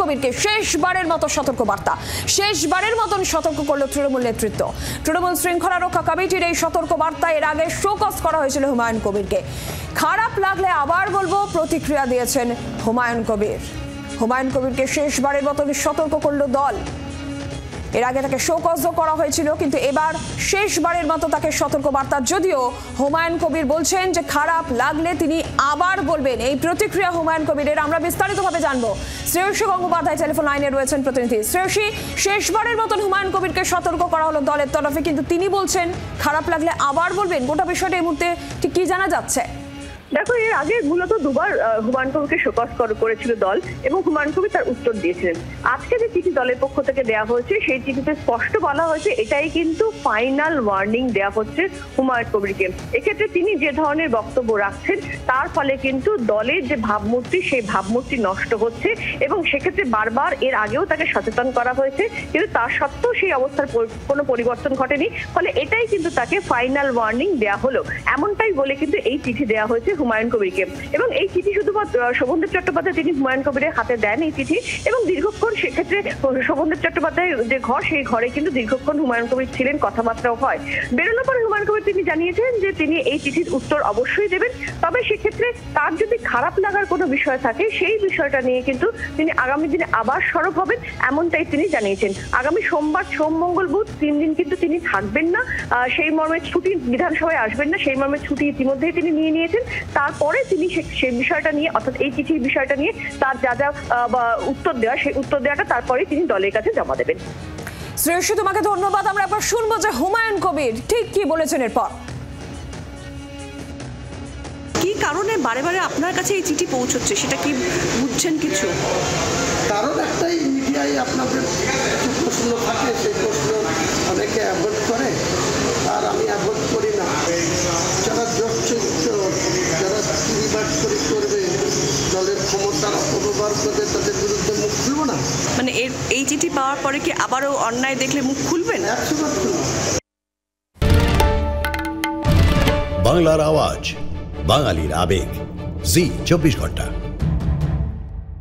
কবিরকে শেষবারের মতো সতর্কবার্তা, শেষবারের মতন সতর্ক করল তৃণমূল নেতৃত্ব। তৃণমূল শৃঙ্খলা রক্ষা কমিটির এই সতর্কবার্তা এর আগে শোকজ করা হয়েছিল হুমায়ুন কবিরকে। খারাপ লাগলে আবার বলবো, প্রতিক্রিয়া দিয়েছেন হুমায়ুন কবির। হুমায়ুন কবিরকে শেষবারের মতন সতর্ক করল দল। এর আগে তাকে শোকজ করা হয়েছিল, কিন্তু এবার শেষবারের মতো তাকে সতর্কবার্তা। যদিও হুমায়ুন কবির বলছেন যে খারাপ লাগলে তিনি আবার বলবেন। এই প্রতিক্রিয়া হুমায়ুন কবিরের আমরা বিস্তারিতভাবে জানবো। শ্রেয়সী গঙ্গোপাধ্যায় টেলিফোন লাইনে রয়েছেন প্রতিনিধি। শ্রেয়সী, শেষবারের মতন হুমায়ুন কবিরকে সতর্ক করা হলো দলের তরফে, কিন্তু তিনি বলছেন খারাপ লাগলে আবার বলবেন। গোটা বিষয়টা এই মুহূর্তে ঠিক কি জানা যাচ্ছে? দেখো, এর আগে মূলত দুবার হুমায়ুন কবিরকে শোকজ করেছিল দল এবং হুমায়ুন কবির তার উত্তর দিয়েছিলেন। আজকে যে চিঠি দলের পক্ষ থেকে দেওয়া হয়েছে সেই চিঠিতে স্পষ্ট বলা হয়েছে এটাই কিন্তু ফাইনাল ওয়ার্নিং দেওয়া হচ্ছে হুমায়ুন কবিরকে। এক্ষেত্রে তিনি যে ধরনের বক্তব্য রাখছেন তার ফলে কিন্তু দলের যে ভাবমূর্তি সেই ভাবমূর্তি নষ্ট হচ্ছে এবং সেক্ষেত্রে বারবার এর আগেও তাকে সচেতন করা হয়েছে, কিন্তু তার সত্ত্বেও সেই অবস্থার কোনো পরিবর্তন ঘটেনি। ফলে এটাই কিন্তু তাকে ফাইনাল ওয়ার্নিং দেওয়া হলো, এমনটাই বলে কিন্তু এই চিঠি দেওয়া হয়েছে হুমায়ুন কবিরকে। এবং এই চিঠি শুধুমাত্র শোভনদেব চট্টোপাধ্যায় তিনি হুমায়ুন কবিরের হাতে দেন এই চিঠি, এবং দীর্ঘক্ষণ সেক্ষেত্রে শোভনদেব চট্টোপাধ্যায় যে ঘর সেই ঘরে কিন্তু দীর্ঘক্ষণ হুমায়ুন কবির ছিলেন, কথাবার্তাও হয়। বেরোনোর পরে হুমায়ুন কবির তিনি জানিয়েছেন যে তিনি এই চিঠির উত্তর অবশ্যই দেবেন, তবে সেক্ষেত্রে তার যদি খারাপ লাগার কোনো বিষয় থাকে সেই বিষয়টা নিয়ে কিন্তু তিনি আগামী দিনে আবার সরব হবেন, এমনটাই তিনি জানিয়েছেন। আগামী সোমবার, সোম, মঙ্গল, বুধ 3 দিন কিন্তু তিনি থাকবেন না, সেই মর্মে ছুটি, বিধানসভায় আসবেন না সেই মর্মে ছুটি ইতিমধ্যেই তিনি নিয়ে নিয়েছেন। তারপরে তিনি সেই বিষয়টা নিয়ে, অর্থাৎ এই চিঠির বিষয়টা নিয়ে তার যা যা উত্তর দেওয়া সেই উত্তর দেওয়াটা তারপরে তিনি দলের কাছে জমা দেবেন। শ্রেয়সী, তোমাকে ধন্যবাদ। আমরা এবার শুনবো যে হুমায়ুন কবির ঠিক কি বলেছেন এরপর। কি কারণে বারে বারে আপনার কাছে এই চিঠি পৌঁছচ্ছে সেটা কি বুঝছেন কিছু? কারণ একটাই, মিডিয়ায় আপনাদের কিছু প্রশ্ন থাকে, সেই প্রশ্ন অনেকে অ্যাভয়েড করে, আর আমি অ্যাভয়েড করি না। যারা যোগচরিত্র, যারা চুরিবাজ করবে, দলের ক্ষমতার অপব্যবহার করবে, তাদের বিরুদ্ধে মুখ খুলব না। মানে এই চিঠি পাওয়ার পরে কি আবারও অন্যায় দেখলে মুখ খুলবেন? 100বার খুলব। বাংলার আওয়াজ, বাঙালির আবেগ, জি 24 ঘন্টা।